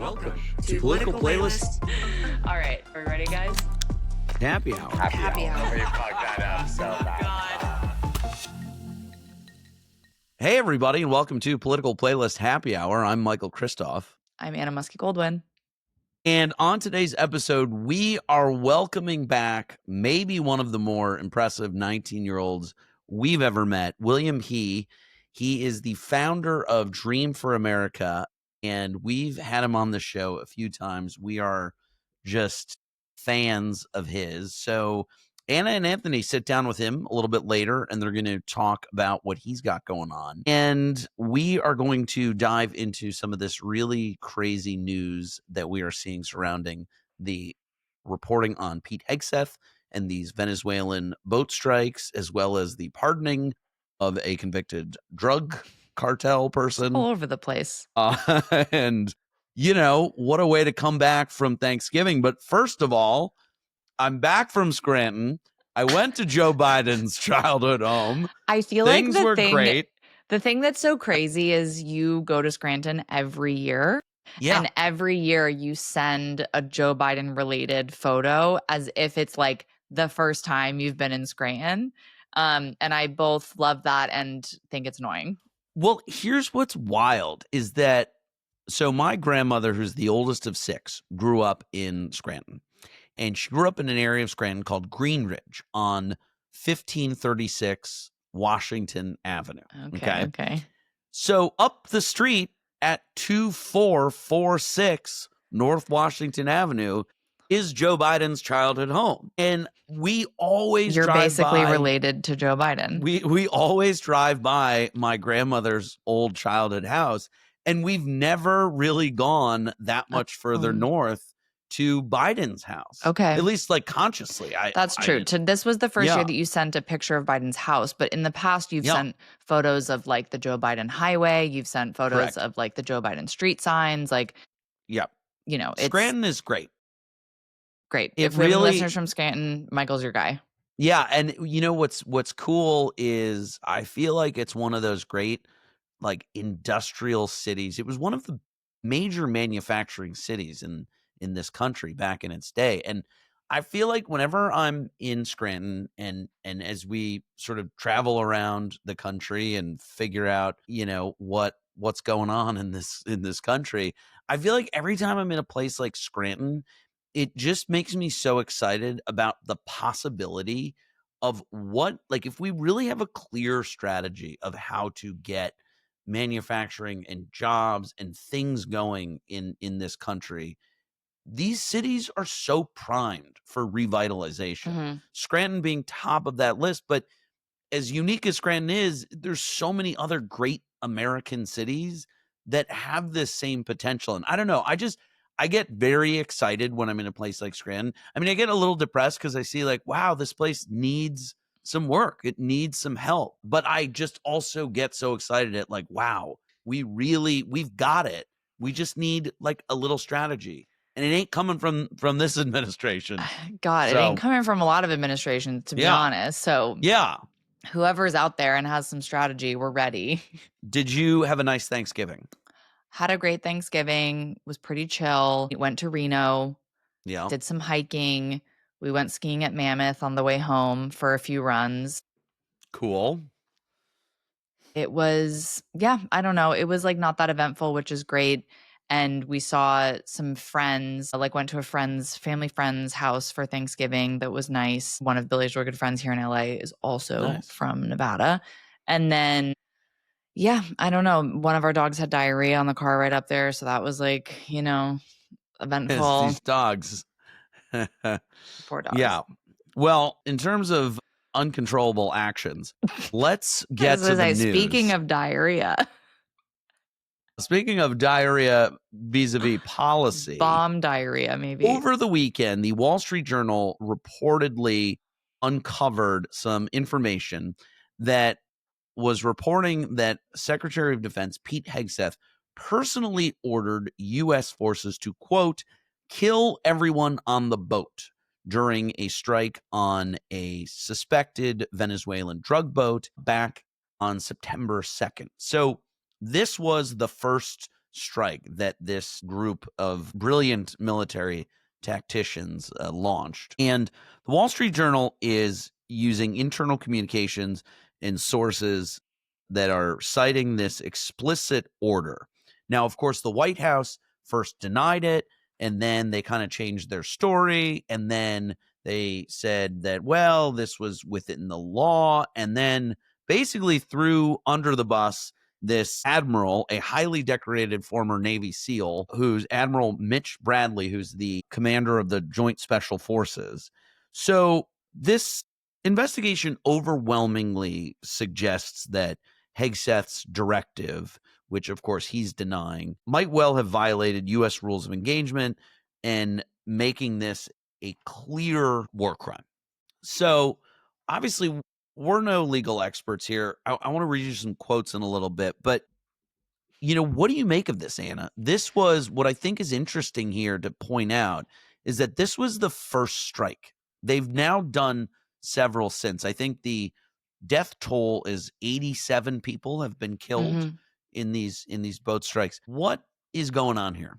Welcome to Political Playlist. All right, are we ready, guys? Happy Hour. Happy hour. We fucked that up so bad. Hey, everybody, and welcome to Political Playlist Happy Hour. I'm Michael Kristoff. I'm Anna Muskie-Goldwyn. And on today's episode, we are welcoming back maybe one of the more impressive 19-year-olds we've ever met, William He. He is the founder of Dream for America, and we've had him on the show a few times. We are just fans of his. So Anna and Anthony sit down with him a little bit later, and they're going to talk about what he's got going on. And we are going to dive into some of this really crazy news that we are seeing surrounding the reporting on Pete Hegseth and these Venezuelan boat strikes, as well as the pardoning of a convicted drug cartel person. All over the place. And, you know, what a way to come back from Thanksgiving. But first of all, I'm back from Scranton. I went to Joe Biden's childhood home. I feel Things like were great. The thing that's so crazy is you go to Scranton every year. Yeah. And every year you send a Joe Biden related photo as if it's like the first time you've been in Scranton. And I both love that and think it's annoying. Well, here's what's wild is that, so my grandmother, who's the oldest of six, grew up in Scranton. And she grew up in an area of Scranton called Green Ridge on 1536 Washington Avenue. Okay. So up the street at 2446 North Washington Avenue is Joe Biden's childhood home. And we always You're drive basically by, related to Joe Biden. We always drive by my grandmother's old childhood house, and we've never really gone that much further north to Biden's house. Okay. At least like consciously. That's true. This was the first Yeah. year that you sent a picture of Biden's house, but in the past you've Yeah. sent photos of like the Joe Biden highway, you've sent photos Correct. of like the Joe Biden street signs, like, Yep. you know, it's Scranton is great. great. it If we have really- listeners from Scranton, Michael's your guy. Yeah, and you know what's cool is I feel like it's one of those great like industrial cities. It was one of the major manufacturing cities in this country back in its day. And I feel like whenever I'm in Scranton and as we sort of travel around the country and figure out, you know, what's going on in this country, I feel like every time I'm in a place like Scranton, it just makes me so excited about the possibility of what, like, if we really have a clear strategy of how to get manufacturing and jobs and things going in this country, these cities are so primed for revitalization. Mhm. Scranton being top of that list, but as unique as Scranton is, there's so many other great American cities that have this same potential. And I don't know, I get very excited when I'm in a place like Scranton. I mean, I get a little depressed because I see like, wow, this place needs some work. It needs some help. But I just also get so excited at like, wow, we've got it. We just need like a little strategy. And it ain't coming from this administration. God, it So- ain't coming from a lot of administrations, to be Yeah. honest. So Yeah. whoever's out there and has some strategy, we're ready. Did you have a nice Thanksgiving? Had a great Thanksgiving, was pretty chill. Went to Reno, Yeah. did some hiking. We went skiing at Mammoth on the way home for a few runs. Cool. It was, yeah, I don't know. It was like not that eventful, which is great. And we saw some friends, like went to a family friend's house for Thanksgiving. That was nice. One of Billy's really good friends here in LA is also Nice. from Nevada. And then, yeah, I don't know. One of our dogs had diarrhea on the car right up there. So that was like, you know, eventful. These dogs. Poor dogs. Yeah. Well, in terms of uncontrollable actions, let's get to the news. Speaking of diarrhea, Speaking of diarrhea vis-a-vis policy, bomb diarrhea, maybe. over the weekend, the Wall Street Journal reportedly uncovered some information that was reporting that Secretary of Defense Pete Hegseth personally ordered U.S. forces to, quote, kill everyone on the boat during a strike on a suspected Venezuelan drug boat back on September 2nd. So this was the first strike that this group of brilliant military tacticians launched. And the Wall Street Journal is using internal communications and sources that are citing this explicit order. Now, of course, the White House first denied it, and then they kind of changed their story, and then they said that, well, this was within the law, and then basically threw under the bus this admiral, a highly decorated former Navy SEAL, who's Admiral Mitch Bradley, who's the commander of the Joint Special Forces. So this investigation overwhelmingly suggests that Hegseth's directive, which of course he's denying, might well have violated U.S. rules of engagement and making this a clear war crime. So obviously, we're no legal experts here. I want to read you some quotes in a little bit, but what do you make of this, Anna? This was what I think is interesting here to point out is that this was the first strike. They've now done several since. I think the death toll is 87 people have been killed in these boat strikes. What is going on here?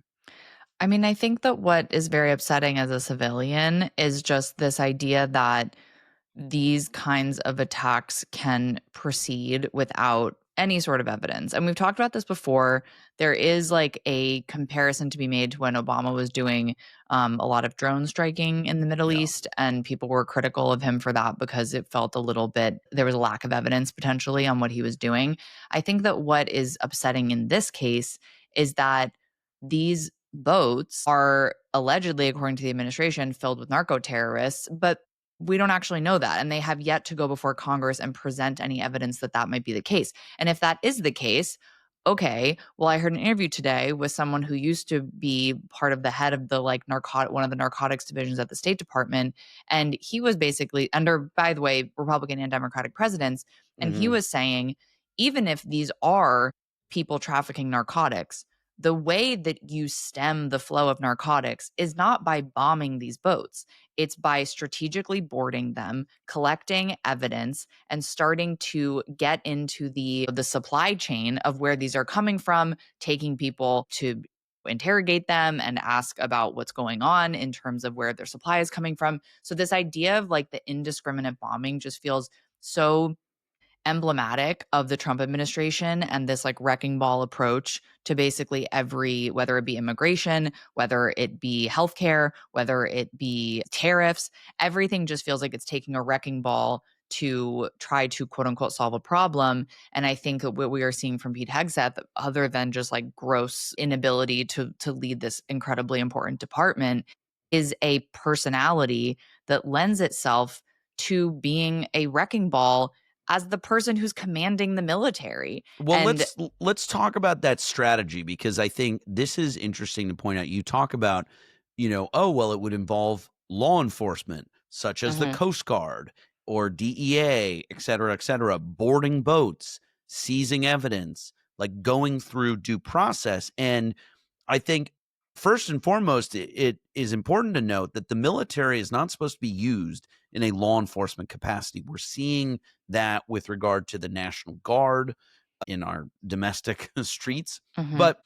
I mean, I think that what is very upsetting as a civilian is just this idea that these kinds of attacks can proceed without any sort of evidence. And we've talked about this before. There is like a comparison to be made to when Obama was doing a lot of drone striking in the Middle East, and people were critical of him for that because it felt a little bit, there was a lack of evidence potentially on what he was doing. I think that what is upsetting in this case is that these boats are allegedly, according to the administration, filled with narco terrorists, but we don't actually know that. And they have yet to go before Congress and present any evidence that that might be the case. And if that is the case, okay, well, I heard an interview today with someone who used to be part of the head of the one of the narcotics divisions at the State Department. And he was basically under, by the way, Republican and Democratic presidents. And he was saying, even if these are people trafficking narcotics, the way that you stem the flow of narcotics is not by bombing these boats. It's by strategically boarding them, collecting evidence, and starting to get into the supply chain of where these are coming from, taking people to interrogate them and ask about what's going on in terms of where their supply is coming from. So this idea of like the indiscriminate bombing just feels so emblematic of the Trump administration and this like wrecking ball approach to basically every, whether it be immigration, whether it be healthcare, whether it be tariffs, everything just feels like it's taking a wrecking ball to try to quote unquote solve a problem. And I think what we are seeing from Pete Hegseth, other than just like gross inability to lead this incredibly important department, is a personality that lends itself to being a wrecking ball as the person who's commanding the military. Well, And let's talk about that strategy, because I think this is interesting to point out. You talk about, oh, well, it would involve law enforcement, such as the Coast Guard or DEA, et cetera, boarding boats, seizing evidence, like going through due process. And I think first and foremost, it is important to note that the military is not supposed to be used in a law enforcement capacity. We're seeing that with regard to the National Guard in our domestic streets. But,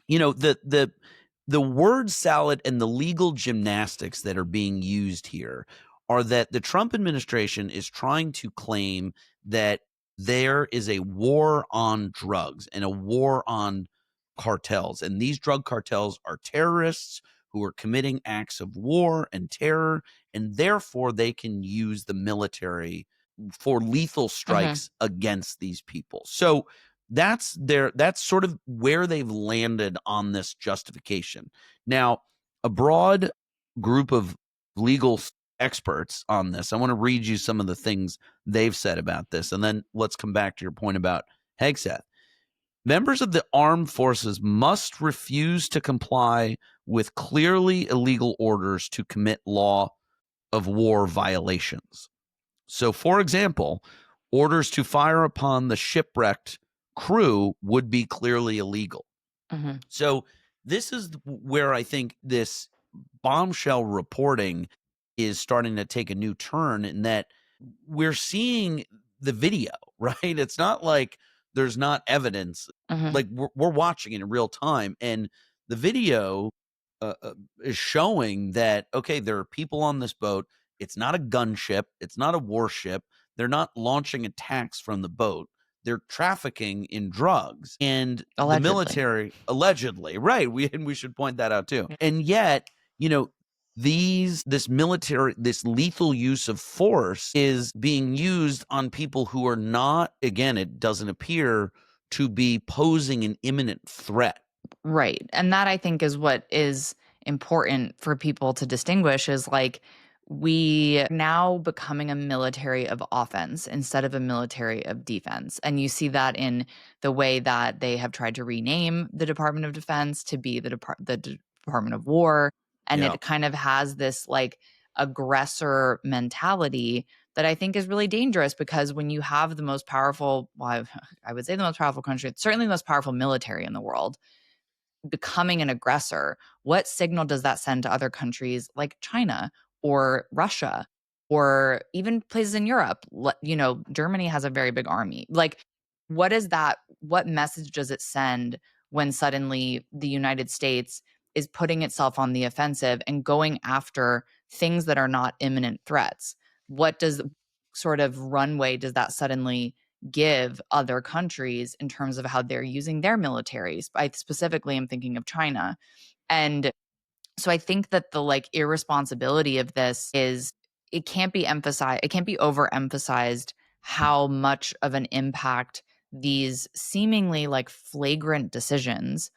the word salad and the legal gymnastics that are being used here are that the Trump administration is trying to claim that there is a war on drugs and a war on cartels, and these drug cartels are terrorists who are committing acts of war and terror, and therefore they can use the military for lethal strikes against these people. So that's sort of where they've landed on this justification. Now, a broad group of legal experts on this, I want to read you some of the things they've said about this, and then let's come back to your point about Hegseth. Members of the armed forces must refuse to comply with clearly illegal orders to commit law of war violations. So, for example, orders to fire upon the shipwrecked crew would be clearly illegal. So this is where I think this bombshell reporting is starting to take a new turn, in that we're seeing the video, right? It's not like there's not evidence. Mhm. Like we're watching it in real time, and the video is showing that okay, there are people on this boat. It's not a gunship. It's not a warship. They're not launching attacks from the boat. They're trafficking in drugs, and the Allegedly. military allegedly, right? We should point that out too. Yeah. And yet, this lethal use of force is being used on people who are not, again, it doesn't appear to be posing an imminent threat. Right. And that I think is what is important for people to distinguish is like we now becoming a military of offense instead of a military of defense. And you see that in the way that they have tried to rename the Department of Defense to be the Department of War. And Yeah. it kind of has this like aggressor mentality that I think is really dangerous because when you have the most powerful, well, I would say the most powerful country, certainly the most powerful military in the world, becoming an aggressor, what signal does that send to other countries like China or Russia or even places in Europe? Germany has a very big army. Like, what is that? What message does it send when suddenly the United States is putting itself on the offensive and going after things that are not imminent threats? What does sort of runway does that suddenly give other countries in terms of how they're using their militaries? I specifically am thinking of China. And so I think that the like irresponsibility of this is it can't be overemphasized how much of an impact these seemingly like flagrant decisions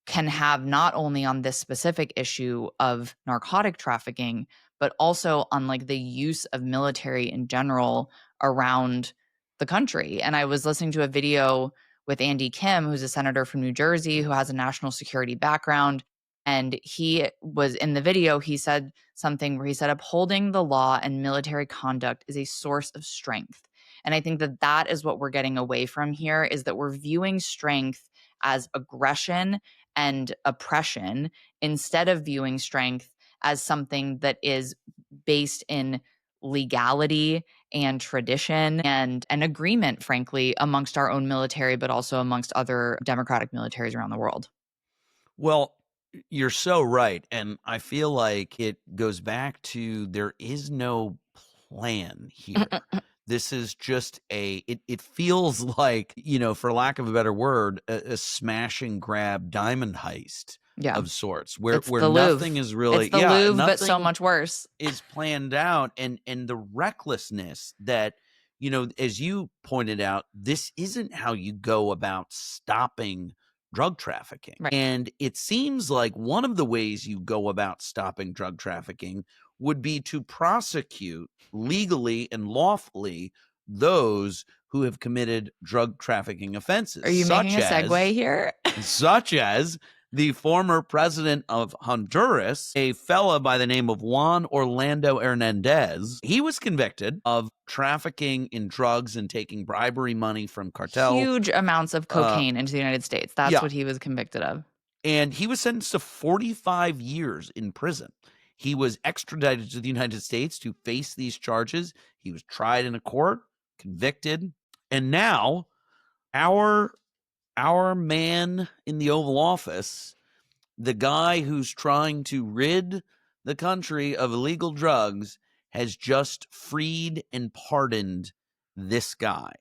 can have not only on this specific issue of narcotic trafficking, but also on like the use of military in general around the country. And I was listening to a video with Andy Kim, who's a senator from New Jersey who has a national security background. And he was in the video, he said something where he said, upholding the law and military conduct is a source of strength. And I think that that is what we're getting away from here is that we're viewing strength as aggression and oppression instead of viewing strength as something that is based in legality and tradition and an agreement, frankly, amongst our own military, but also amongst other democratic militaries around the world. Well, you're so right. And I feel like it goes back to there is no plan here. This is just it feels like, for lack of a better word, a smash and grab diamond heist Yeah. of sorts where It's the nothing Louvre. is really, It's the Louvre, but so nothing much worse. is planned out, and the recklessness that, as you pointed out, this isn't how you go about stopping drug trafficking. Right. And it seems like one of the ways you go about stopping drug trafficking would be to prosecute legally and lawfully those who have committed drug trafficking offenses. Are you making a segue here? Such as the former president of Honduras, a fella by the name of Juan Orlando Hernandez. He was convicted of trafficking in drugs and taking bribery money from cartel. Huge amounts of cocaine into the United States. That's what he was convicted of. And he was sentenced to 45 years in prison. He was extradited to the United States to face these charges. He was tried in a court, convicted, and now our man in the Oval Office, the guy who's trying to rid the country of illegal drugs, has just freed and pardoned this guy.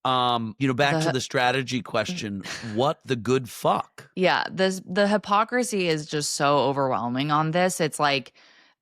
Back to the strategy question, what the good fuck? Yeah, the hypocrisy is just so overwhelming on this. It's like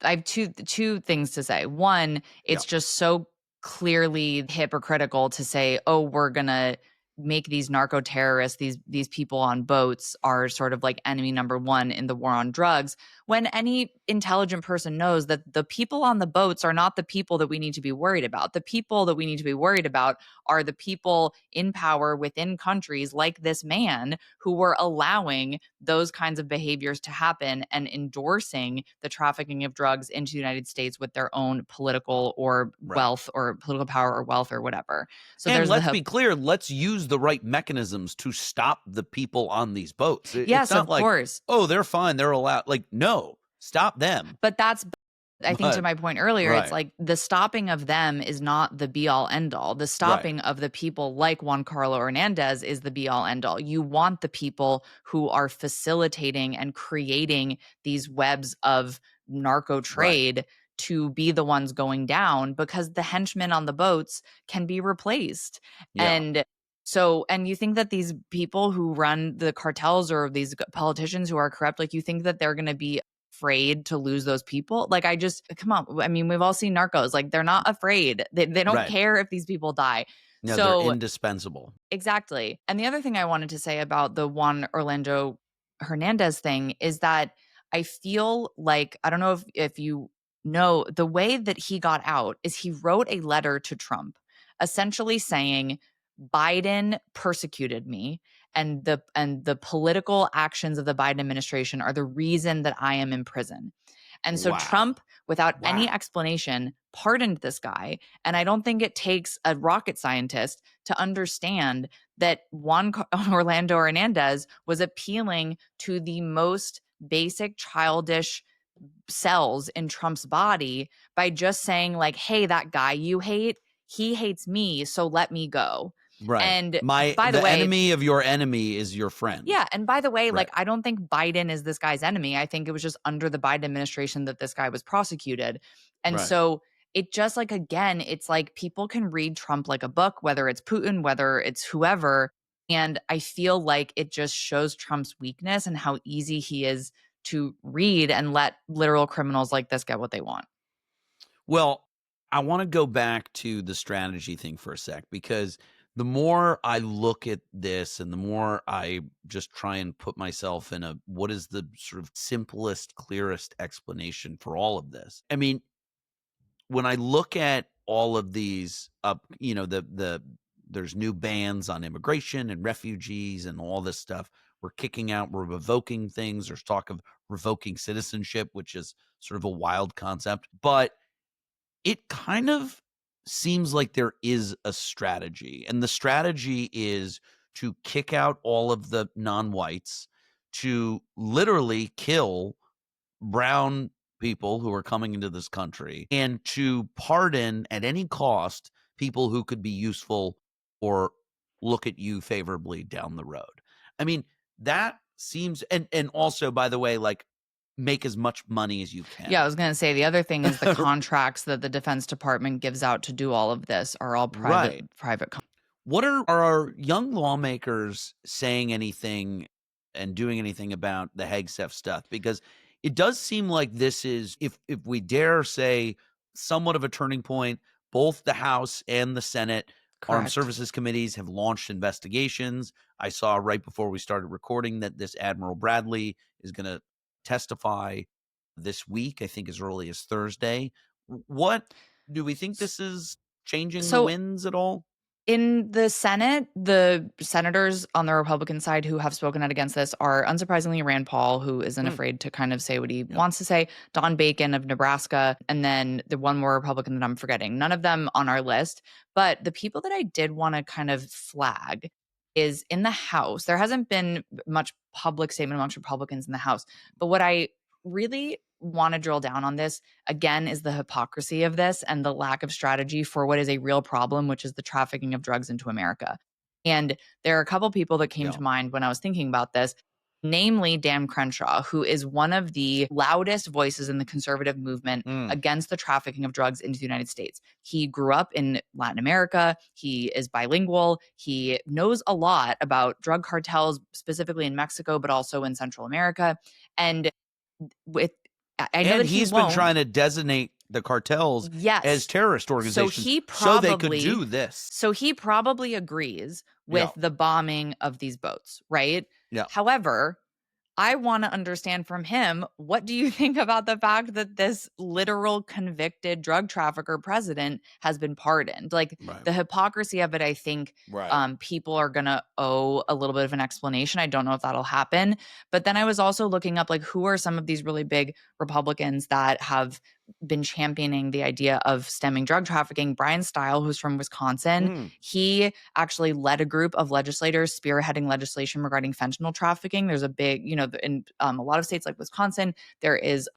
I have two things to say. One, it's just so clearly hypocritical to say, "Oh, we're going to make these narco terrorists, these people on boats are sort of like enemy number one in the war on drugs," when any intelligent person knows that the people on the boats are not the people that we need to be worried about. The people that we need to be worried about are the people in power within countries like this man who were allowing those kinds of behaviors to happen and endorsing the trafficking of drugs into the United States with their own political or wealth or political power or wealth or whatever. So and let's be clear, let's use the right mechanisms to stop the people on these boats. Yes, it's not of course. Oh, they're fine, they're allowed. Like, no, stop them. But that's I think to But my point earlier, it's right, like the stopping of them is not the be all end all. The right, stopping of the people like Juan Carlo Hernandez is the be all end all. You want the people who are facilitating and creating these webs of narco right. trade to be the ones going down, because the henchmen on the boats can be replaced. Yeah, And so, and you think that these people who run the cartels or these politicians who are corrupt, like you think that they're going to be afraid to lose those people? Like, I just, come on. I mean, we've all seen Narcos. Like, they're not afraid. They don't right. care if these people die. No, they're So, indispensable. exactly. And the other thing I wanted to say about the Juan Orlando Hernandez thing is that I feel like, I don't know if you know, the way that he got out is he wrote a letter to Trump essentially saying Biden persecuted me, and the political actions of the Biden administration are the reason that I am in prison. And so Wow. Trump, without any Wow. explanation, pardoned this guy. And I don't think it takes a rocket scientist to understand that Juan Orlando Hernandez was appealing to the most basic childish cells in Trump's body by just saying, like, hey, that guy you hate, he hates me, so let me go. Right. And My by the the way, enemy of your enemy is your friend. yeah, and by the way, Right. like, I don't think Biden is this guy's enemy. I think it was just under the Biden administration that this guy was prosecuted. And Right. so it just, like, again, it's like people can read Trump like a book, whether it's Putin, whether it's whoever. And I feel like it just shows Trump's weakness and how easy he is to read and let literal criminals like this get what they want. Well, I want to go back to the strategy thing for a sec, because the more I look at this and the more I just try and put myself in a what is the sort of simplest, clearest explanation for all of this. I mean, when I look at all of these there's new bans on immigration and refugees and all this stuff. We're revoking things. There's talk of revoking citizenship, which is sort of a wild concept. But it kind of seems like there is a strategy, and the strategy is to kick out all of the non-whites, to literally kill brown people who are coming into this country, and to pardon at any cost people who could be useful or look at you favorably down the road. I mean, that seems, and also, by the way, like, make as much money as you Yeah, I can. was going to say the other thing is the contracts that the Defense Department gives out to do all of this are all private Right. private. What are our young lawmakers saying anything and doing anything about the Hegseth stuff? Because it does seem like this is, if we dare say, somewhat of a turning point. Both the House and the Senate Armed Correct. Services Committees have launched investigations. I saw right before we started recording that this Admiral Bradley is going to testify this week, I think as early as Thursday. What do we think this is changing the So winds at all? in the Senate, the senators on the Republican side who have spoken out against this are unsurprisingly Rand Paul, who isn't Hmm. afraid to kind of say what he Yeah. wants to say, Don Bacon of Nebraska, and then the one more Republican that I'm forgetting. None of them on our list. But the people that I did want to kind of flag is in the House. There hasn't been much public statement amongst Republicans in the House. But what I really want to drill down on this again is the hypocrisy of this and the lack of strategy for what is a real problem, which is the trafficking of drugs into America. And there are a couple people that came Yeah. to mind when I was thinking about this, namely Dan Crenshaw, who is one of the loudest voices in the conservative movement Mm. against the trafficking of drugs into the United States. He grew up in Latin America. He is bilingual. He knows a lot about drug cartels, specifically in Mexico, but also in Central America. And with I know And that he he's been won't. trying to designate the cartels as Yes. terrorist So organizations he so they could probably do this. so he probably agrees with Yeah. the bombing of these boats, right? Yeah. However, I want to understand from him, what do you think about the fact that this literal convicted drug trafficker president has been pardoned? Like, Right. the hypocrisy of it, I think Right. people are going to owe a little bit of an explanation. I don't know if that'll happen. But then I was also looking up, like, who are some of these really big Republicans that have been championing the idea of stemming drug trafficking? Brian Stile, who's from Wisconsin, Mm. he actually led a group of legislators spearheading legislation regarding fentanyl trafficking. There's a big, in a lot of states like Wisconsin, there is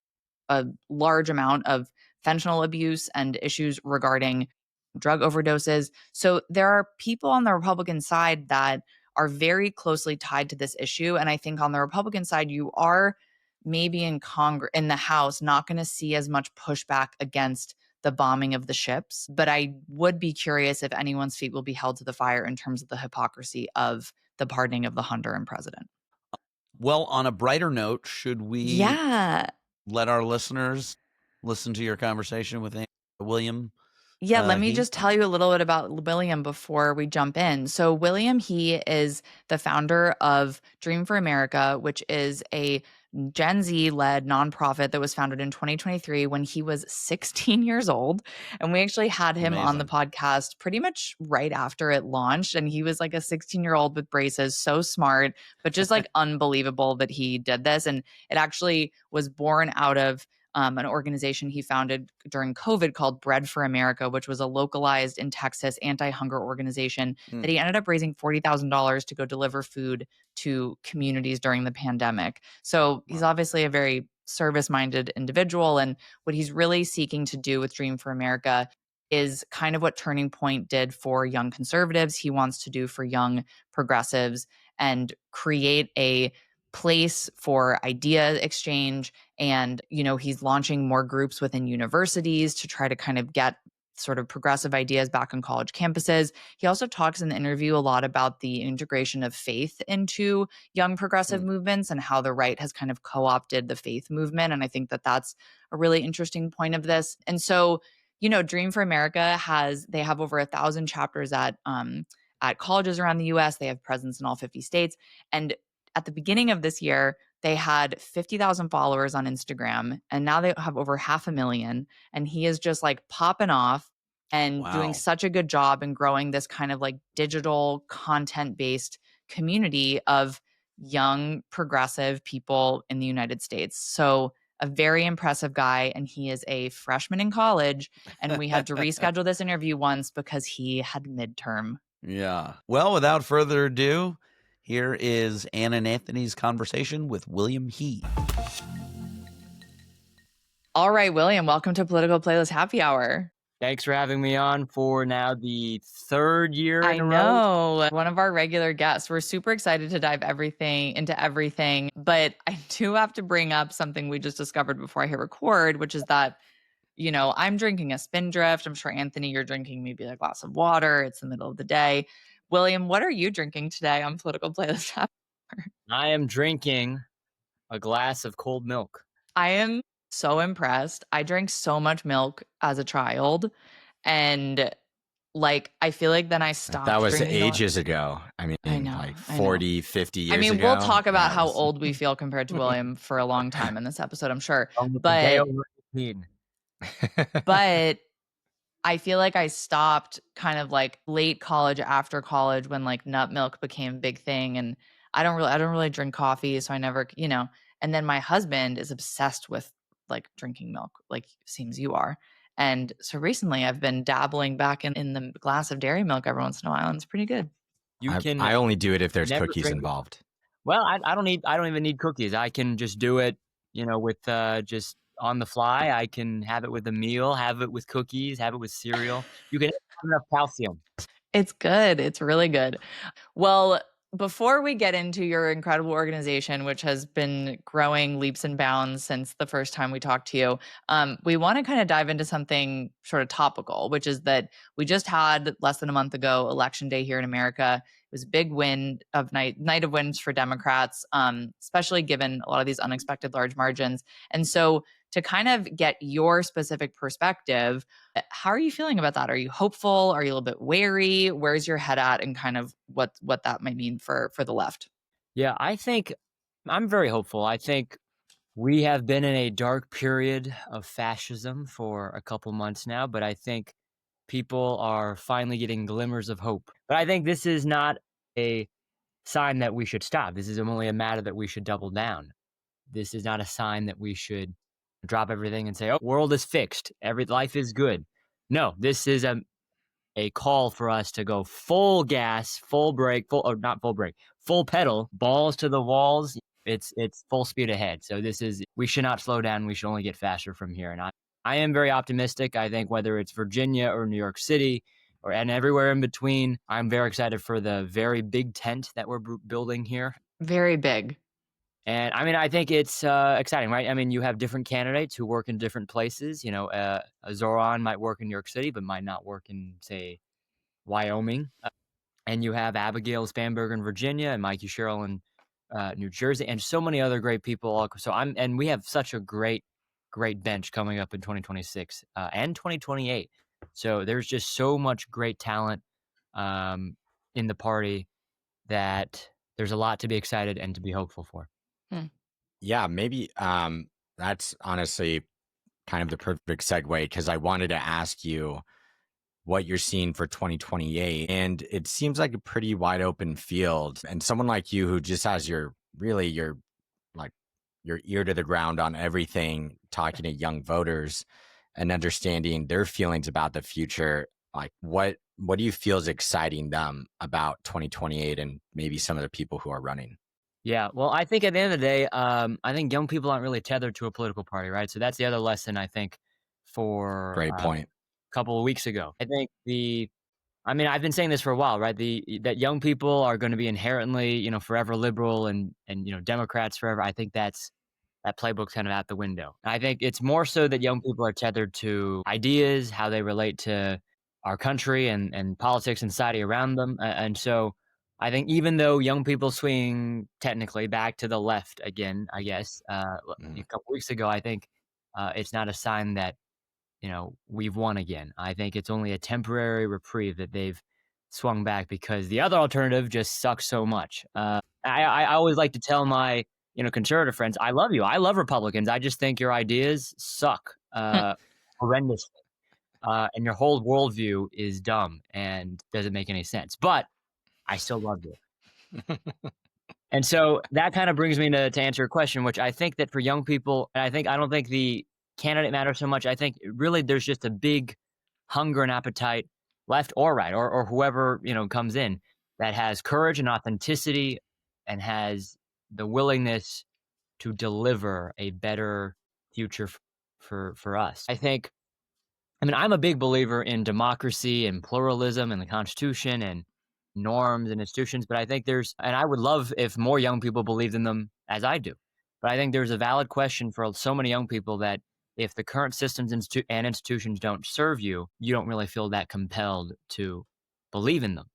a large amount of fentanyl abuse and issues regarding drug overdoses. So there are people on the Republican side that are very closely tied to this issue. And I think on the Republican side, you are maybe in Congress, in the House, not going to see as much pushback against the bombing of the ships. But I would be curious if anyone's feet will be held to the fire in terms of the hypocrisy of the pardoning of the Honduran president. Well, on a brighter note, should we Yeah. let our listeners listen to your conversation with William? Yeah, let me He? just tell you a little bit about William before we jump in. So, William, he is the founder of Dream for America, which is a Gen Z led nonprofit that was founded in 2023 when he was 16 years old. And we actually had him on the podcast pretty much right after it launched. And he was like a 16-year-old with braces, so smart, but just like unbelievable that he did this. And it actually was born out of an organization he founded during COVID called Bread for America, which was a localized in Texas anti-hunger organization that he ended up raising $40,000 to go deliver food to communities during the pandemic. So he's obviously a very service-minded individual. And what he's really seeking to do with Dream for America is kind of what Turning Point did for young conservatives. He wants to do for young progressives and create a place for idea exchange. And, you know, he's launching more groups within universities to try to kind of get sort of progressive ideas back on college campuses. He also talks in the interview a lot about the integration of faith into young progressive movements and how the right has kind of co-opted the faith movement. And I think that that's a really interesting point of this. And so, you know, Dream for America they have over 1,000 chapters at colleges around the US. They have presence in all 50 states. And at the beginning of this year, they had 50,000 followers on Instagram, and now they have over 500,000. And he is just like popping off and doing such a good job in growing this kind of like digital content-based community of young progressive people in the United States. So a very impressive guy, and he is a freshman in college. And we had to reschedule this interview once because he had midterm. Yeah. Well, without further ado, here is Ann and Anthony's conversation with William He. All right, William, welcome to Political Playlist Happy Hour. Thanks for having me on for now the third year in a row. I know. One of our regular guests. We're super excited to dive into everything. But I do have to bring up something we just discovered before I hit record, which is that, you know, I'm drinking a Spindrift. I'm sure, Anthony, you're drinking maybe a glass of water. It's the middle of the day. William, what are you drinking today on Political Playlist Happy Hour? I am drinking a glass of cold milk. I am so impressed. I drank so much milk as a child, and like I feel like then I stopped. That was drinking ages ago. I mean, like 40, 50 years ago. I mean, we'll talk about how old we feel compared to William for a long time in this episode, I'm sure. But I feel like I stopped kind of like late college, after college, when like nut milk became a big thing. And I don't really drink coffee. So I never, you know, and then my husband is obsessed with like drinking milk, like seems you are. And so recently I've been dabbling back in the glass of dairy milk every once in a while. And it's pretty good. I only do it if there's cookies involved. Well, I don't even need cookies. I can just do it, you know, with just on the fly. I can have it with a meal, have it with cookies, have it with cereal. You can have enough calcium. It's good. It's really good. Well, before we get into your incredible organization, which has been growing leaps and bounds since the first time we talked to you, we want to kind of dive into something sort of topical, which is that we just had less than a month ago Election Day here in America. It was a big win of night of wins for Democrats, especially given a lot of these unexpected large margins. And so to kind of get your specific perspective, how are you feeling about that? Are you hopeful? Are you a little bit wary? Where's your head at, and kind of what that might mean for the left? Yeah, I think I'm very hopeful. I think we have been in a dark period of fascism for a couple months now, but I think people are finally getting glimmers of hope. But I think this is not a sign that we should stop. This is only a matter that we should double down. This is not a sign that we should drop everything and say, oh, world is fixed. Life is good. No, this is a call for us to go full gas, full pedal, balls to the walls. It's full speed ahead. So we should not slow down. We should only get faster from here. And I am very optimistic. I think whether it's Virginia or New York City and everywhere in between, I'm very excited for the very big tent that we're building here. Very big. And I mean, I think it's exciting, right? I mean, you have different candidates who work in different places. You know, Zoran might work in New York City, but might not work in, say, Wyoming. And you have Abigail Spanberger in Virginia and Mikey Sherrill in New Jersey, and so many other great people. And we have such a great bench coming up in 2026 and 2028. So there's just so much great talent in the party that there's a lot to be excited and to be hopeful for. Yeah, maybe that's honestly kind of the perfect segue, because I wanted to ask you what you're seeing for 2028. And it seems like a pretty wide open field. And someone like you who just has your ear to the ground on everything, talking to young voters and understanding their feelings about the future, like what do you feel is exciting them about 2028 and maybe some of the people who are running? Yeah, well, I think at the end of the day, I think young people aren't really tethered to a political party, right? So that's the other lesson, I think, for great point. A couple of weeks ago. I think I've been saying this for a while, right? That young people are going to be inherently, forever liberal and Democrats forever. I think that playbook's kind of out the window. I think it's more so that young people are tethered to ideas, how they relate to our country and politics and society around them. And so I think even though young people swing technically back to the left again, I guess, a couple weeks ago, I think it's not a sign that, we've won again. I think it's only a temporary reprieve that they've swung back because the other alternative just sucks so much. I always like to tell my, conservative friends, I love you. I love Republicans. I just think your ideas suck horrendously. And your whole worldview is dumb and doesn't make any sense. But I still love you. And so that kind of brings me to answer your question, which I think that for young people, and I don't think the candidate matters so much. I think really there's just a big hunger and appetite, left or right, or whoever, comes in, that has courage and authenticity and has the willingness to deliver a better future for us. I'm a big believer in democracy and pluralism and the Constitution and norms and institutions, but I think and I would love if more young people believed in them as I do. But I think there's a valid question for so many young people that if the current systems and institutions don't serve you, you don't really feel that compelled to believe in them.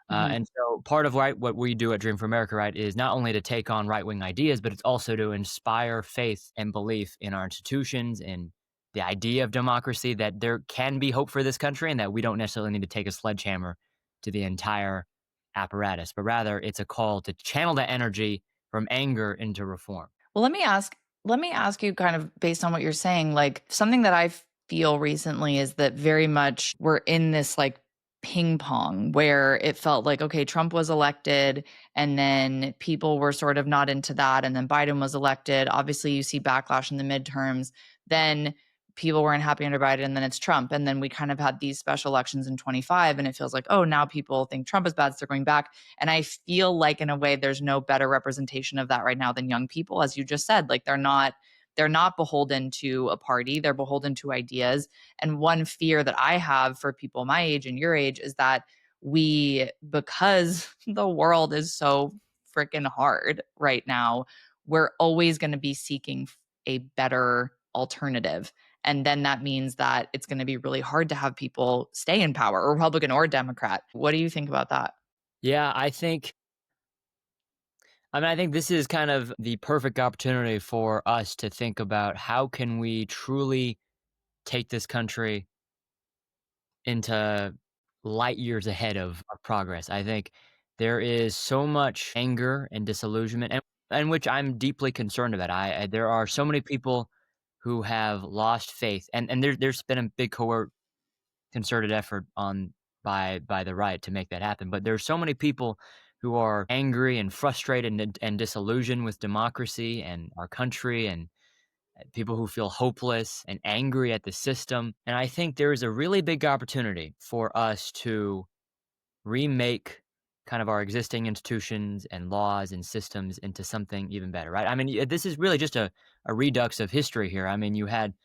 And so part of what we do at Dream for America, right, is not only to take on right-wing ideas, but it's also to inspire faith and belief in our institutions and the idea of democracy, that there can be hope for this country and that we don't necessarily need to take a sledgehammer to the entire apparatus, but rather it's a call to channel that energy from anger into reform. Well, let me ask you, kind of based on what you're saying, like something that I feel recently is that very much we're in this like ping pong where it felt like, okay, Trump was elected and then people were sort of not into that. And then Biden was elected. Obviously you see backlash in the midterms. Then people weren't happy under Biden, and then it's Trump. And then we kind of had these special elections in 25, and it feels like, oh, now people think Trump is bad, so they're going back. And I feel like in a way, there's no better representation of that right now than young people. As you just said, like they're not beholden to a party, they're beholden to ideas. And one fear that I have for people my age and your age is that because the world is so freaking hard right now, we're always going to be seeking a better alternative. And then that means that it's going to be really hard to have people stay in power, Republican or Democrat. What do you think about that? Yeah, I think this is kind of the perfect opportunity for us to think about how can we truly take this country into light years ahead of progress. I think there is so much anger and disillusionment, and which I'm deeply concerned about. There are so many people who have lost faith, and there's been a big concerted effort by the right to make that happen. But there's so many people who are angry and frustrated and disillusioned with democracy and our country, and people who feel hopeless and angry at the system. And I think there is a really big opportunity for us to remake kind of our existing institutions and laws and systems into something even better, right? I mean, this is really just a redux of history here. I mean, you had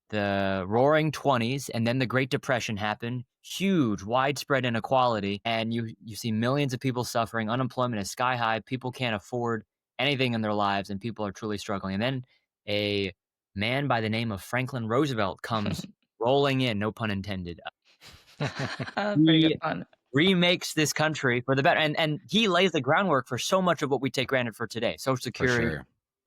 the Roaring 20s, and then the Great Depression happened. Huge, widespread inequality, and you see millions of people suffering. Unemployment is sky high. People can't afford anything in their lives, and people are truly struggling. And then a man by the name of Franklin Roosevelt comes rolling in, no pun intended. Pretty good He fun. remakes this country for the better, and he lays the groundwork for so much of what we take granted for today. Social For Security.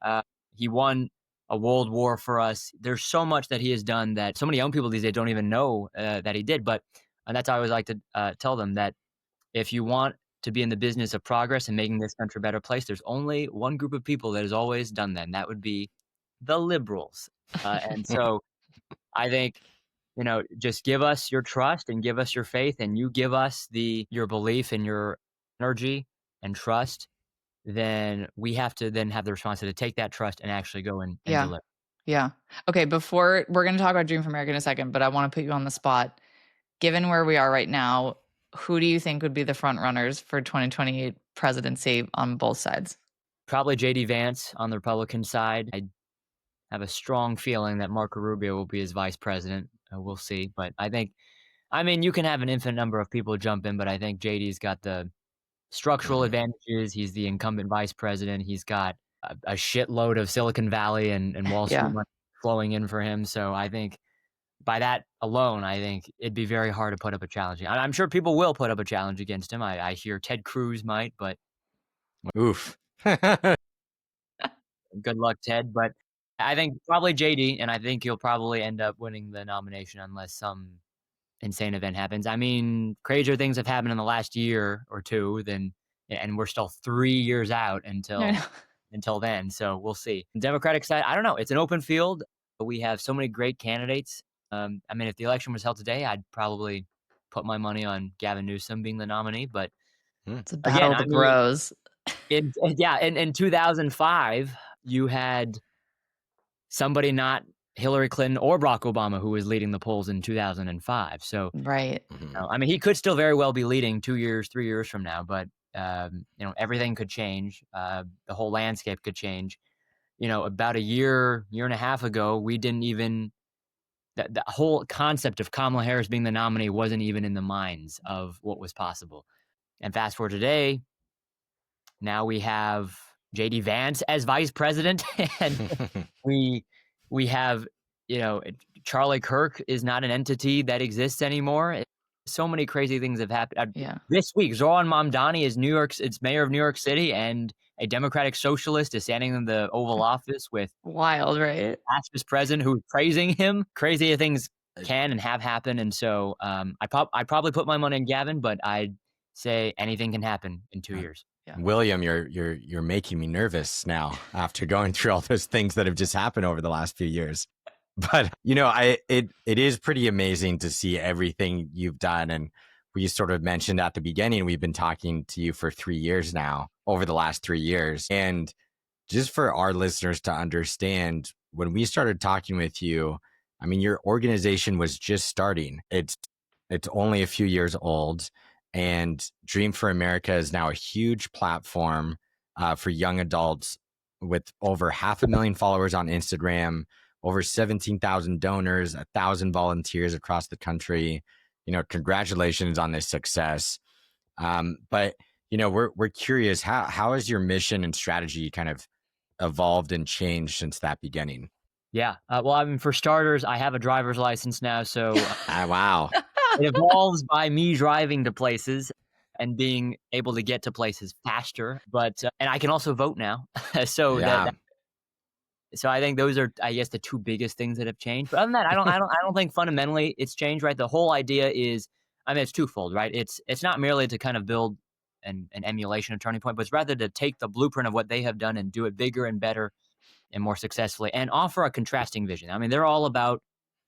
sure. He won a world war for us. There's so much that he has done that so many young people these days don't even know that he did. But and that's how I always like to tell them that if you want to be in the business of progress and making this country a better place, there's only one group of people that has always done that, and that would be the liberals. And so I think, just give us your trust and give us your faith, and you give us your belief and your energy and trust, then we have to then have the responsibility to take that trust and actually go and Yeah. deliver. Yeah. Okay. Before we're going to talk about Dream for America in a second, but I want to put you on the spot. Given where we are right now, who do you think would be the front runners for 2028 presidency on both sides? Probably JD Vance on the Republican side. I have a strong feeling that Marco Rubio will be his vice president. We'll see. But you can have an infinite number of people jump in, but I think JD's got the structural Mhm. advantages. He's the incumbent vice president. He's got a shitload of Silicon Valley and Wall Street Yeah. money flowing in for him. So I think by that alone, I think it'd be very hard to put up a challenge. I'm sure people will put up a challenge against him. I hear Ted Cruz might, but Oof. good luck, Ted. But I think probably JD, and I think he'll probably end up winning the nomination unless some insane event happens. I mean, crazier things have happened in the last year or two and we're still 3 years out I until know. until then. So we'll see. Democratic side, I don't know. It's an open field. We have so many great candidates. If the election was held today, I'd probably put my money on Gavin Newsom being the nominee. But It's a again, battle of the bros. in 2005, you had somebody not Hillary Clinton or Barack Obama who was leading the polls in 2005. So, Right. Mhm. he could still very well be leading 2 years, 3 years from now, but everything could change. The whole landscape could change. About a year and a half ago, we didn't even the whole concept of Kamala Harris being the nominee wasn't even in the minds of what was possible. And fast forward today, now we have JD Vance as vice president, and we have Charlie Kirk is not an entity that exists anymore. So many crazy things have happened. Yeah. This week, Zoran Mamdani is it's mayor of New York City, and a Democratic socialist is standing in the Oval Office with Wild, right? past president who's praising him. Crazy things can and have happened, and so I probably put my money on Gavin, but I'd say anything can happen in 2 years. Yeah. William, you're making me nervous now after going through all those things that have just happened over the last few years. But it is pretty amazing to see everything you've done. And we sort of mentioned at the beginning, we've been talking to you for 3 years now, over the last 3 years. And just for our listeners to understand, when we started talking with you, your organization was just starting. It's only a few years old. And Dream for America is now a huge platform for young adults with over 500,000 followers on Instagram, over 17,000 donors, 1,000 volunteers across the country. Congratulations on this success. But we're curious, how has your mission and strategy kind of evolved and changed since that beginning? Yeah. For starters, I have a driver's license now, so Wow. it evolves by me driving to places and being able to get to places faster. But and I can also vote now, so Yeah. so I think those are, I guess, the two biggest things that have changed. But other than that, I don't think fundamentally it's changed. Right, the whole idea is, it's twofold, right? It's not merely to kind of build an emulation of Turning Point, but it's rather to take the blueprint of what they have done and do it bigger and better and more successfully, and offer a contrasting vision. They're all about,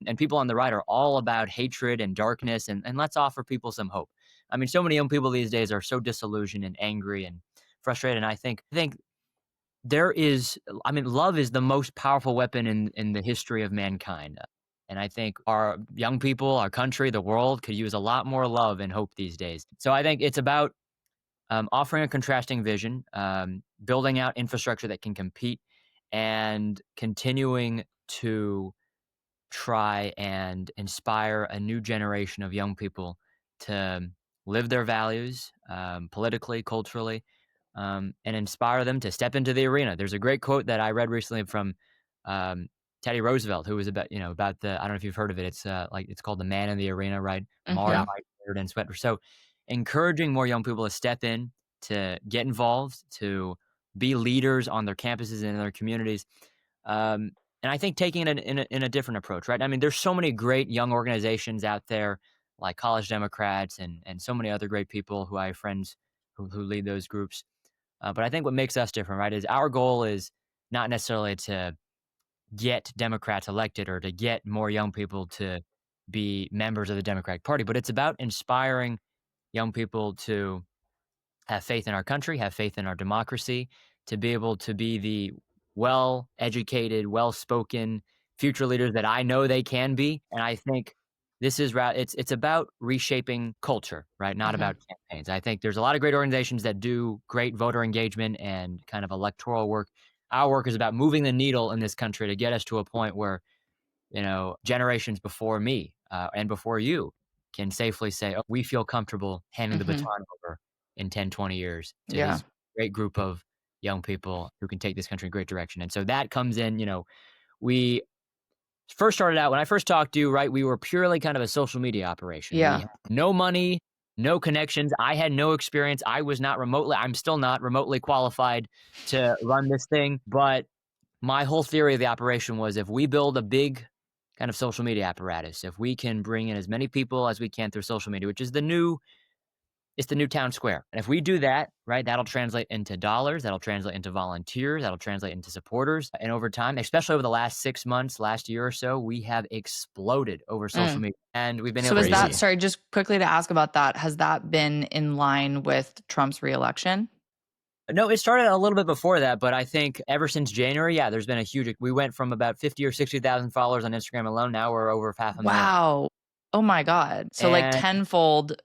and people on the right are all about hatred and darkness, and let's offer people some hope. So many young people these days are so disillusioned and angry and frustrated. And I think there is, love is the most powerful weapon in the history of mankind. And I think our young people, our country, the world could use a lot more love and hope these days. So I think it's about offering a contrasting vision, building out infrastructure that can compete, and continuing to try and inspire a new generation of young people to live their values politically, culturally, and inspire them to step into the arena. There's a great quote that I read recently from um, Teddy Roosevelt, who was about the, I don't know if you've heard of it. It's it's called The Man in the Arena, right? Marred Yeah. Mhm. by dirt and sweat. So encouraging more young people to step in, to get involved, to be leaders on their campuses and in their communities. Um, and I think taking it in a different approach, right? I mean, there's so many great young organizations out there, like College Democrats and so many other great people who I have friends who lead those groups. But I think what makes us different, right, is our goal is not necessarily to get Democrats elected or to get more young people to be members of the Democratic Party, but it's about inspiring young people to have faith in our country, have faith in our democracy, to be able to be the well-educated, well-spoken future leaders that I know they can be. And I think this is it's about reshaping culture, right? Not Mhm. about campaigns. I think there's a lot of great organizations that do great voter engagement and kind of electoral work. Our work is about moving the needle in this country to get us to a point where, generations before me and before you can safely say, oh, we feel comfortable handing the Mhm. baton over in 10, 20 years to Yeah. these great group of young people who can take this country in a great direction. And so that comes in, we first started out, when I first talked to you, right, we were purely kind of a social media operation. We Yeah. had no money, no connections. I had no experience. I'm still not remotely qualified to run this thing. But my whole theory of the operation was, if we build a big kind of social media apparatus, if we can bring in as many people as we can through social media, which is it's the new town square. And if we do that, right, that'll translate into dollars, that'll translate into volunteers, that'll translate into supporters. And over time, especially over the last 6 months, last year or so, we have exploded over social media. And we've been So able is to that, Crazy. sorry, just quickly to ask about that, has that been in line with Trump's reelection? No, it started a little bit before that, but I think ever since January, yeah, there's been a huge. We went from about 50 or 60,000 followers on Instagram alone. Now we're over 500,000. Wow. Oh my God. So like And tenfold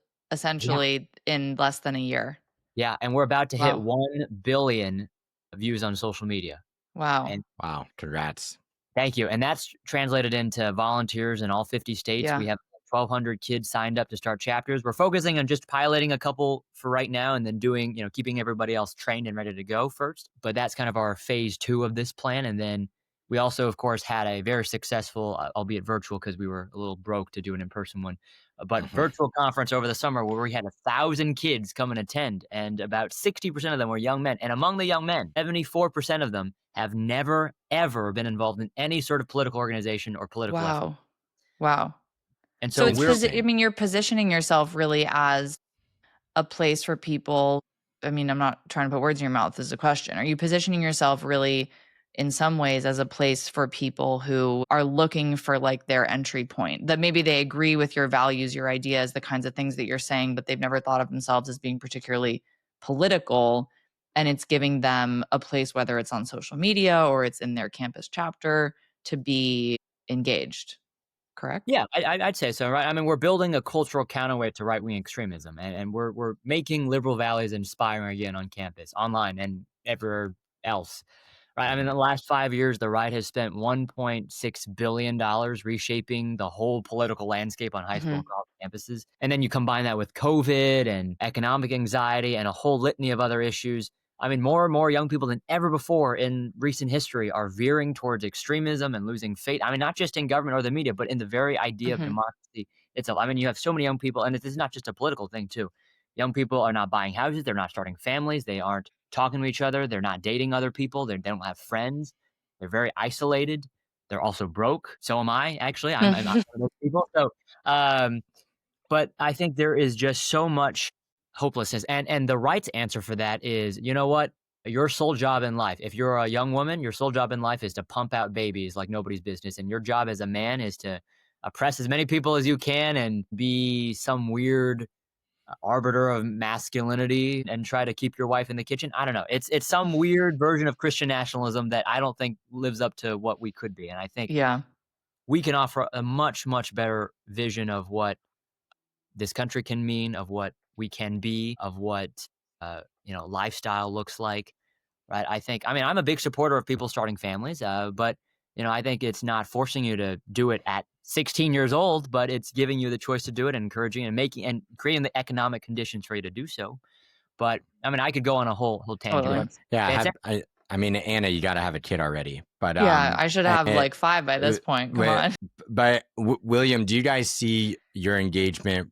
yeah, essentially in less than a year. yeah, and we're about to hit Wow. 1 billion views on social media. Wow. And Wow. Congrats. thank you. And that's translated into volunteers in all 50 states. We Yeah. have 1,200 kids signed up to start chapters. We're focusing on just piloting a couple for right now and then doing, keeping everybody else trained and ready to go first. But that's kind of our phase 2 of this plan. And then we also, of course, had a very successful, albeit virtual, because we were a little broke to do an in-person one, but Mhm. virtual conference over the summer where we had 1,000 kids come and attend, and about 60% of them were young men. And among the young men, 74% of them have never, ever been involved in any sort of political organization or political effort. Wow. Wow. And So so it's, we're, I Interesting. mean, you're positioning yourself really as a place for people. I mean, I'm not trying to put words in your mouth as a question. Are you positioning yourself really in some ways as a place for people who are looking for like their entry point, that maybe they agree with your values, your ideas, the kinds of things that you're saying, but they've never thought of themselves as being particularly political, and it's giving them a place, whether it's on social media or it's in their campus chapter, to be engaged, correct? yeah, I'd say so, right? I mean, we're building a cultural counterweight to right-wing extremism, and we're making liberal values inspiring again on campus, online, and everywhere else. Right. I mean, in the last 5 years, the right has spent $1.6 billion reshaping the whole political landscape on high school Mhm. and college campuses. And then you combine that with COVID and economic anxiety and a whole litany of other issues. I mean, more and more young people than ever before in recent history are veering towards extremism and losing faith. I mean, not just in government or the media, but in the very idea of Mhm. democracy itself. I mean, you have so many young people, and this is not just a political thing, too. Young people are not buying houses. They're not starting families. They aren't talking to each other. They're not dating other people. They don't have friends. They're very isolated. They're also broke. So am I, actually. I'm not one of those people. So, um, but I think there is just so much hopelessness. And the right answer for that is, you know what? Your sole job in life, if you're a young woman, your sole job in life is to pump out babies like nobody's business. And your job as a man is to oppress as many people as you can and be some weird arbiter of masculinity and try to keep your wife in the kitchen. I don't know. It's some weird version of Christian nationalism that I don't think lives up to what we could be. And I think Yeah. we can offer a much, much better vision of what this country can mean, of what we can be, of what lifestyle looks like. Right. I mean, I'm a big supporter of people starting families, but I think it's not forcing you to do it at 16 years old, but it's giving you the choice to do it and encouraging and making and creating the economic conditions for you to do so. But I mean, I could go on a whole tangent. Totally. But Yeah, it's I mean, Anna, you got to have a kid already. But Yeah, I should have like 5 by this point. Come on. But William, do you guys see your engagement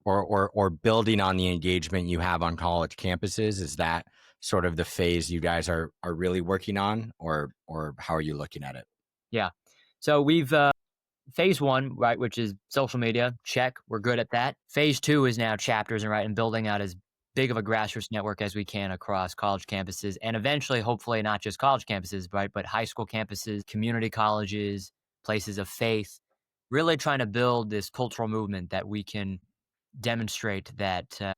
or building on the engagement you have on college campuses? Is that sort of the phase you guys are really working on, or how are you looking at it? Yeah. So we've phase 1, right, which is social media. Check. We're good at that. Phase 2 is now chapters and building out as big of a grassroots network as we can across college campuses, and eventually, hopefully, not just college campuses, right, but high school campuses, community colleges, places of faith. Really trying to build this cultural movement that we can demonstrate that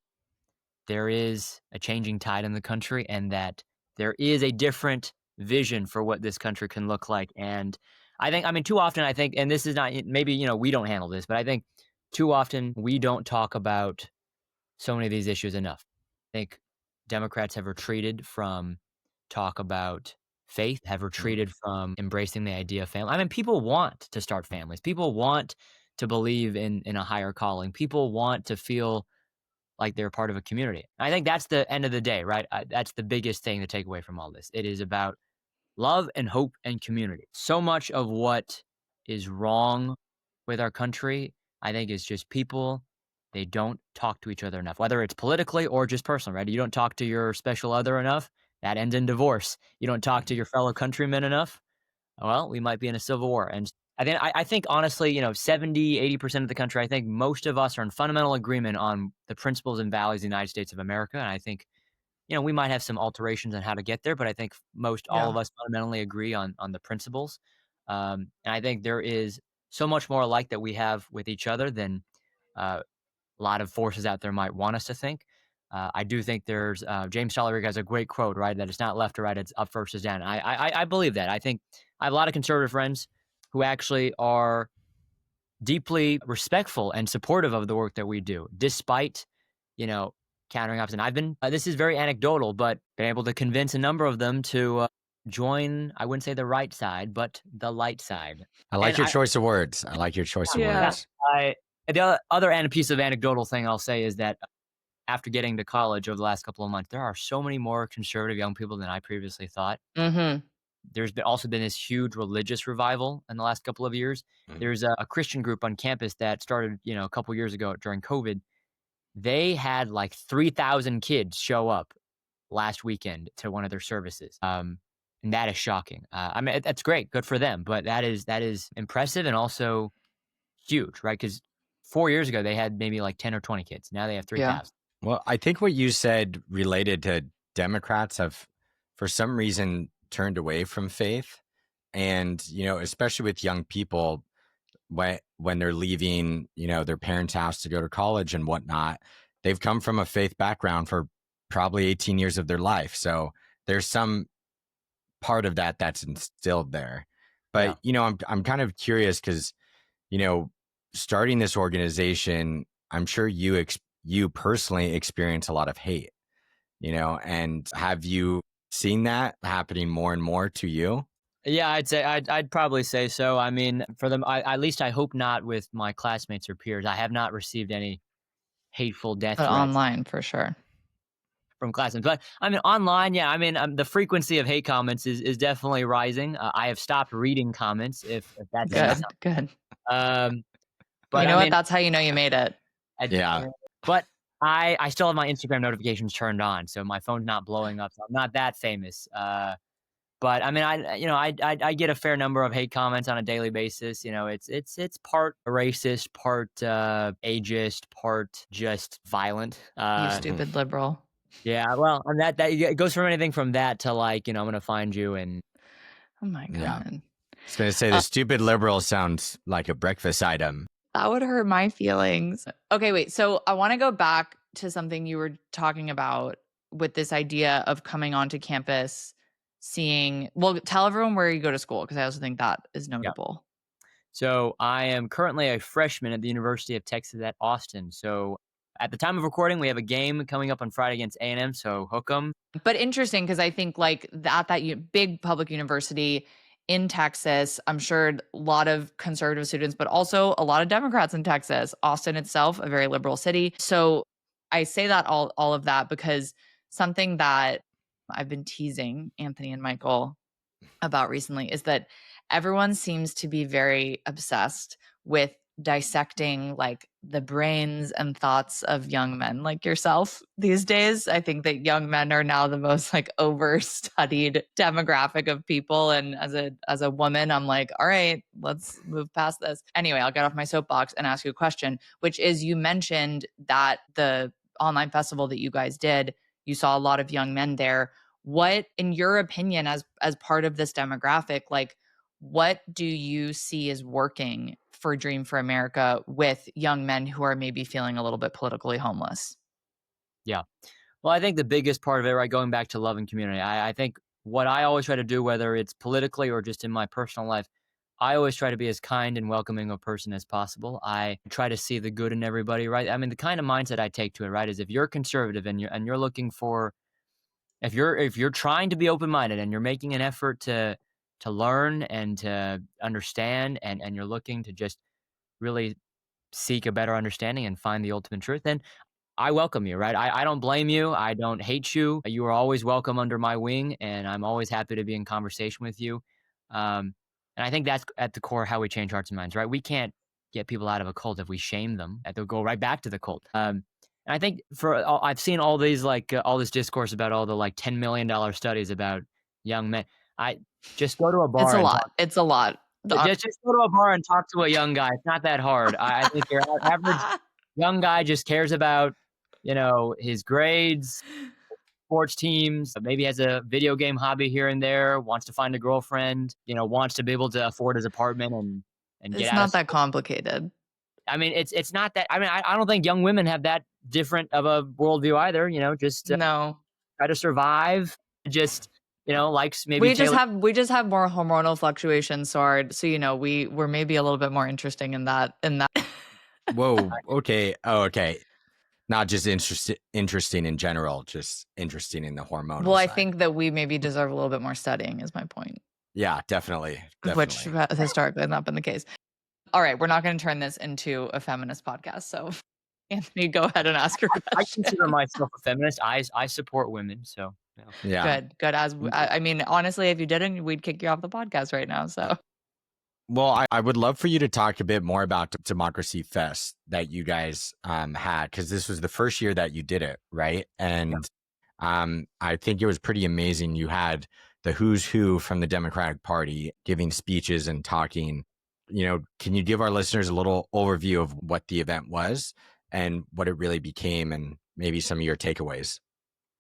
there is a changing tide in the country and that there is a different vision for what this country can look like. And I mean, too often, and this is not, maybe, we don't handle this, but I think too often we don't talk about so many of these issues enough. I think Democrats have retreated from talk about faith, have retreated from embracing the idea of family. I mean, people want to start families. People want to believe in a higher calling. People want to feel like they're part of a community. I think that's the end of the day, right? That's the biggest thing to take away from all this. It is about love and hope and community. So much of what is wrong with our country, I think, is just people, they don't talk to each other enough, whether it's politically or just personally, right? You don't talk to your special other enough, that ends in divorce. You don't talk to your fellow countrymen enough, well, we might be in a civil war. And I think honestly, 70, 80% of the country, I think most of us are in fundamental agreement on the principles and values of the United States of America. And I think, we might have some alterations on how to get there, but I think all of us fundamentally agree on the principles. And I think there is so much more alike that we have with each other than a lot of forces out there might want us to think. I do think there's James Tyler has a great quote, right? That it's not left or right, it's up versus down. I believe that. I think I have a lot of conservative friends who actually are deeply respectful and supportive of the work that we do, despite, countering opposition. I've been, this is very anecdotal, but been able to convince a number of them to join, I wouldn't say the right side, but the light side. I like your choice of words. I like your choice of words. The other piece of anecdotal thing I'll say is that after getting to college over the last couple of months, there are so many more conservative young people than I previously thought. Mm-hmm. There's also been this huge religious revival in the last couple of years. Mm-hmm. There's a Christian group on campus that started, a couple years ago during COVID. They had like 3,000 kids show up last weekend to one of their services. And that is shocking. I mean, that's great. Good for them. But that is impressive and also huge, right? Because 4 years ago, they had maybe like 10 or 20 kids. Now they have 3,000. Yeah. Well, I think what you said related to Democrats have, for some reason, turned away from faith. And, especially with young people, when they're leaving, their parents' house to go to college and whatnot, they've come from a faith background for probably 18 years of their life. So there's some part of that that's instilled there. But, I'm kind of curious because, starting this organization, I'm sure you personally experience a lot of hate, and have you seen that happening more and more to you? Yeah, I'd probably say so. I mean, for them, at least I hope not with my classmates or peers. I have not received any hateful death threats. Online for sure. From classmates. But I mean, online, yeah, I mean, the frequency of hate comments is definitely rising. I have stopped reading comments if that's good. But what? That's how you know you made it. Yeah. But I still have my Instagram notifications turned on, so my phone's not blowing up. So I'm not that famous. But I mean, I get a fair number of hate comments on a daily basis. It's part racist, part ageist, part just violent. You stupid liberal. Yeah, well, and that it goes from anything from that to like, I'm gonna find you and. Oh my god. Yeah. I was gonna say the stupid liberal sounds like a breakfast item. That would hurt my feelings. Okay, wait. So I want to go back to something you were talking about with this idea of coming onto campus, tell everyone where you go to school, because I also think that is notable. Yeah. So I am currently a freshman at the University of Texas at Austin. So at the time of recording, we have a game coming up on Friday against A&M, so hook 'em. But interesting, because I think like that big public university, in Texas. I'm sure a lot of conservative students, but also a lot of Democrats in Texas. Austin itself, a very liberal city. So I say that all of that because something that I've been teasing Anthony and Michael about recently is that everyone seems to be very obsessed with dissecting like the brains and thoughts of young men like yourself these days. I think that young men are now the most like overstudied demographic of people, and as a woman I'm like, all right, let's move past this. Anyway, I'll get off my soapbox and ask you a question, which is, you mentioned that the online festival that you guys did, you saw a lot of young men there. What, in your opinion, as part of this demographic, like what do you see as working for Dream for America with young men who are maybe feeling a little bit politically homeless? Yeah. Well, I think the biggest part of it, right, going back to love and community, I think what I always try to do, whether it's politically or just in my personal life, I always try to be as kind and welcoming a person as possible. I try to see the good in everybody, right? I mean, the kind of mindset I take to it, right, is if you're conservative and you're looking for, if you're trying to be open-minded and you're making an effort to learn and to understand, and you're looking to just really seek a better understanding and find the ultimate truth, then I welcome you, right? I don't blame you. I don't hate you. You are always welcome under my wing, and I'm always happy to be in conversation with you. And I think that's at the core how we change hearts and minds, right? We can't get people out of a cult if we shame them. They'll go right back to the cult. And I think I've seen all these all this discourse about all the like $10 million studies about young men. I just go to a bar. It's a and lot. It's a lot. just go to a bar and talk to a young guy. It's not that hard. I think your average young guy just cares about, his grades, sports teams, maybe has a video game hobby here and there, wants to find a girlfriend, wants to be able to afford his apartment and get It's out not of that complicated. I mean, it's not that. I mean, I don't think young women have that different of a worldview either. Just No. try to survive. Just likes maybe We just Taylor. have more hormonal fluctuations, so we're maybe a little bit more interesting in that. Whoa. Okay. Oh, okay. Not just interesting in general, just interesting in the hormonal Well, I side. think that we maybe deserve a little bit more studying, is my point. Yeah, definitely. Which has historically not been the case. All right, we're not going to turn this into a feminist podcast. So, Anthony, go ahead and ask your I question. consider myself a feminist. I support women. So Yeah. Good. I mean, honestly, if you didn't, we'd kick you off the podcast right now. So, Well, I would love for you to talk a bit more about Democracy Fest that you guys had, because this was the first year that you did it, right? And I think it was pretty amazing. You had the who's who from the Democratic Party giving speeches and talking. Can you give our listeners a little overview of what the event was and what it really became, and maybe some of your takeaways?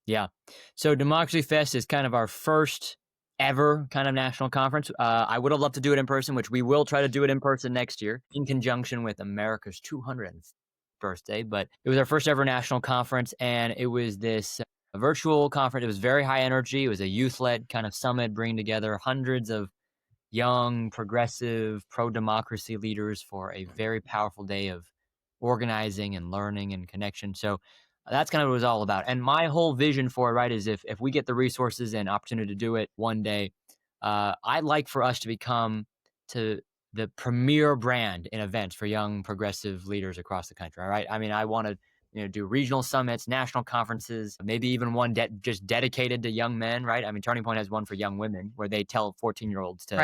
Yeah. So Democracy Fest is kind of our first ever kind of national conference. I would have loved to do it in person, which we will try to do it in person next year in conjunction with America's 200th birthday. But it was our first ever national conference, and it was this virtual conference. It was very high energy. It was a youth-led kind of summit, bringing together hundreds of young, progressive, pro-democracy leaders for a very powerful day of organizing and learning and connection. So that's kind of what it was all about. And my whole vision for it, right, is if we get the resources and opportunity to do it one day, I'd like for us to become the premier brand in events for young progressive leaders across the country. All right. I mean, I want to do regional summits, national conferences, maybe even one just dedicated to young men, right? I mean, Turning Point has one for young women where they tell 14-year-olds to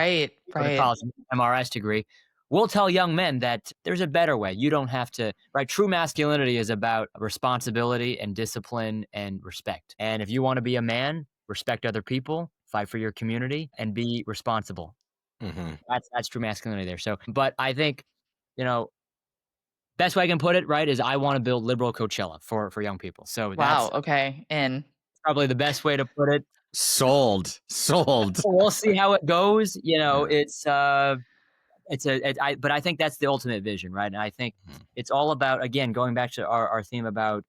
go to college and MRS degree. We'll tell young men that there's a better way. You don't have to, right? True masculinity is about responsibility and discipline and respect. And if you want to be a man, respect other people, fight for your community, and be responsible. Mm-hmm. That's true masculinity there. So, but I think, best way I can put it, right, is I want to build liberal Coachella for young people. So wow. that's Okay. probably the best way to put it. Sold. We'll see how it goes. But I think that's the ultimate vision, right? And I think it's all about, again, going back to our theme about,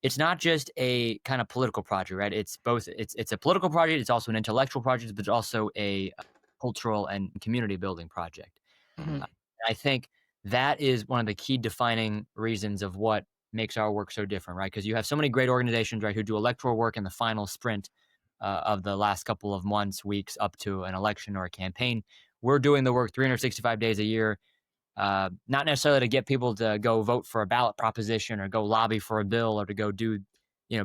it's not just a kind of political project, right? It's both. It's a political project. It's also an intellectual project, but it's also a cultural and community building project. Mm-hmm. I think that is one of the key defining reasons of what makes our work so different, right? Because you have so many great organizations, right, who do electoral work in the final sprint, of the last couple of months, weeks up to an election or a campaign. We're doing the work 365 days a year, not necessarily to get people to go vote for a ballot proposition or go lobby for a bill or to go do,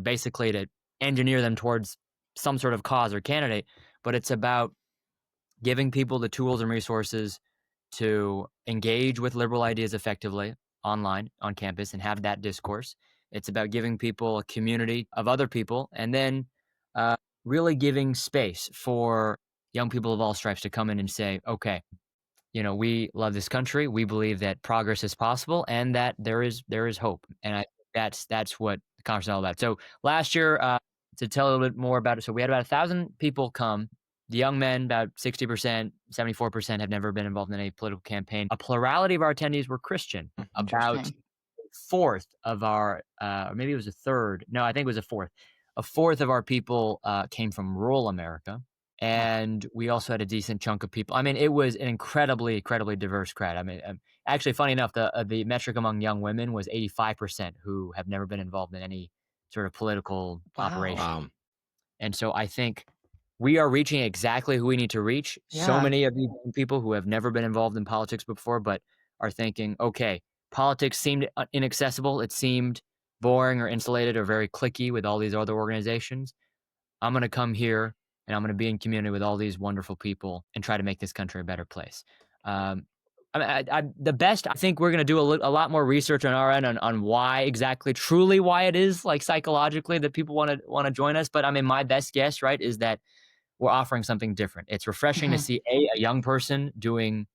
basically to engineer them towards some sort of cause or candidate, but it's about giving people the tools and resources to engage with liberal ideas effectively online, on campus, and have that discourse. It's about giving people a community of other people, and then really giving space for young people of all stripes to come in and say, okay, we love this country. We believe that progress is possible and that there is hope. And I think that's what the conference is all about. So last year, to tell a little bit more about it, so we had about 1,000 people come. The young men, about 60%, 74% have never been involved in any political campaign. A plurality of our attendees were Christian. About a fourth of our, or maybe it was a third. No, I think it was a fourth. A fourth of our people came from rural America. And we also had a decent chunk of people. I mean, it was an incredibly diverse crowd. I mean, actually, funny enough, the metric among young women was 85% who have never been involved in any sort of political operation. Wow. And so I think we are reaching exactly who we need to reach. Yeah. So many of these people who have never been involved in politics before, but are thinking, okay, politics seemed inaccessible. It seemed boring or insulated or very cliquey with all these other organizations. I'm going to come here and I'm going to be in community with all these wonderful people and try to make this country a better place. The best, I think we're going to do a lot more research on our end on why exactly, truly why it is, like psychologically, that people want to join us. But I mean, my best guess, right, is that we're offering something different. It's refreshing to see a young person doing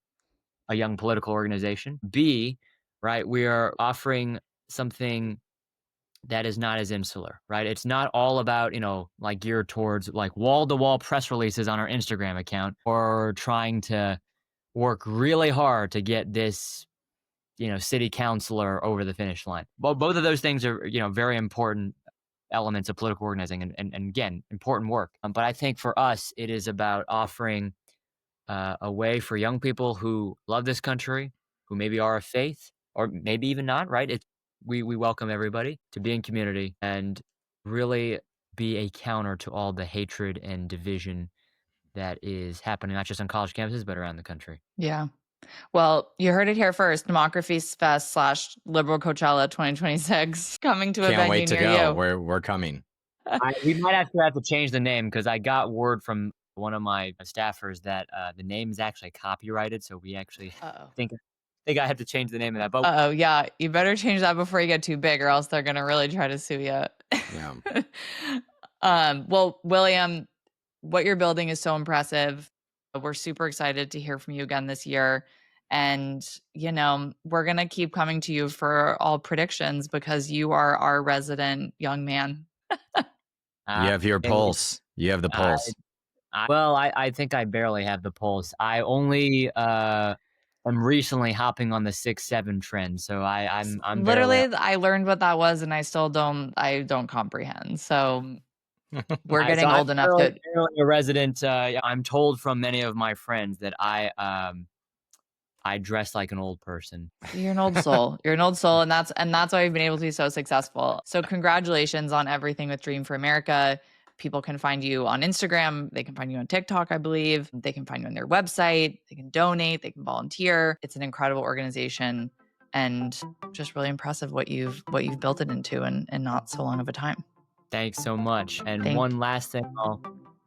a young political organization. B, right, we are offering something that is not as insular, right? It's not all about, like geared towards like wall-to-wall press releases on our Instagram account or trying to work really hard to get this, city councilor over the finish line. Well, both of those things are, very important elements of political organizing and again, important work. But I think for us, it is about offering a way for young people who love this country, who maybe are of faith or maybe even not, right? We welcome everybody to be in community and really be a counter to all the hatred and division that is happening, not just on college campuses, but around the country. Yeah. Well, you heard it here first. Democracy Fest / Liberal Coachella 2026 coming to a Can't venue wait to near go. you. We're coming. We might have to change the name because I got word from one of my staffers that the name is actually copyrighted. So we actually think I have to change the name of that. But yeah. You better change that before you get too big or else they're going to really try to sue you. Yeah. Well, William, what you're building is so impressive. We're super excited to hear from you again this year. And, we're going to keep coming to you for all predictions because you are our resident young man. You have your pulse. You have the pulse. I think I barely have the pulse. I only am recently hopping on the 6-7 trend. So I'm literally, I learned what that was and I still don't comprehend. So we're getting old enough that a resident. I'm told from many of my friends that I dress like an old person. You're an old soul. You're an old soul, and that's why you've been able to be so successful. So congratulations on everything with Dream for America. People can find you on Instagram. They can find you on TikTok, I believe. They can find you on their website. They can donate. They can volunteer. It's an incredible organization, and just really impressive what you've built it into in not so long of a time. Thanks so much. And one last thing I'll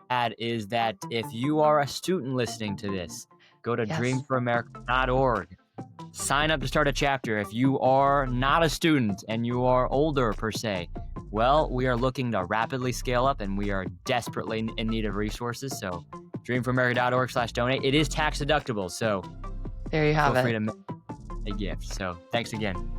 add is that if you are a student listening to this, go to dreamforamerica.org. Sign up to start a chapter. If you are not a student and you are older per se, well, we are looking to rapidly scale up and we are desperately in need of resources. So dreamforamerica.org/donate. It is tax deductible. So there you have feel it. free to make a gift. So thanks again.